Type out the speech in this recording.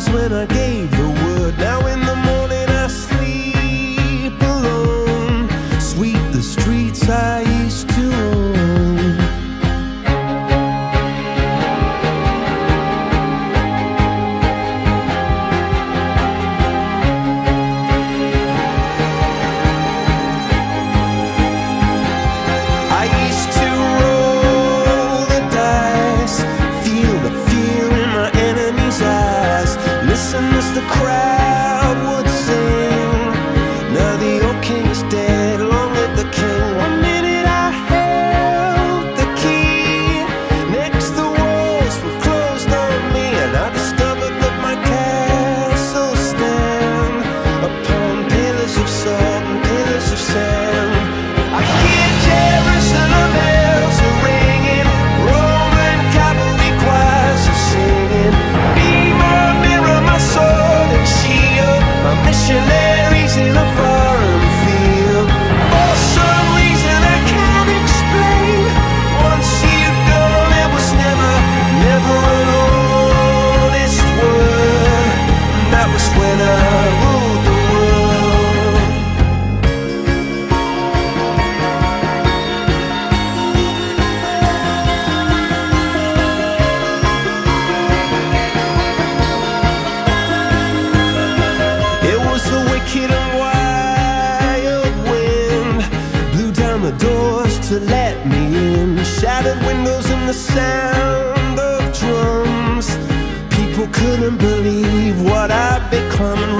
eyes when I gave the word. Now in the morning I sleep alone. Sweep the streets I used to own. I used to roll the dice, feel the fear in my enemy's eyes, listen as the crowd would sing. Now the old king is dead, long live the king. One minute I held the key, next the walls were closed on me, and I discovered that my castle stand upon pillars of salt and pillars of sand. I hear Jerusalem bells are ringing, Roman cavalry choirs are singing. Be my mirror, my sword and shield, my missionaries in a foreign field. For some reason I can't explain, once you've gone it was never, never an honest word. And that was when I ruled the world. It was the wicked and wild wind, blew down the doors to let me in, shattered windows and the sound of drums. People couldn't believe what I'd become, and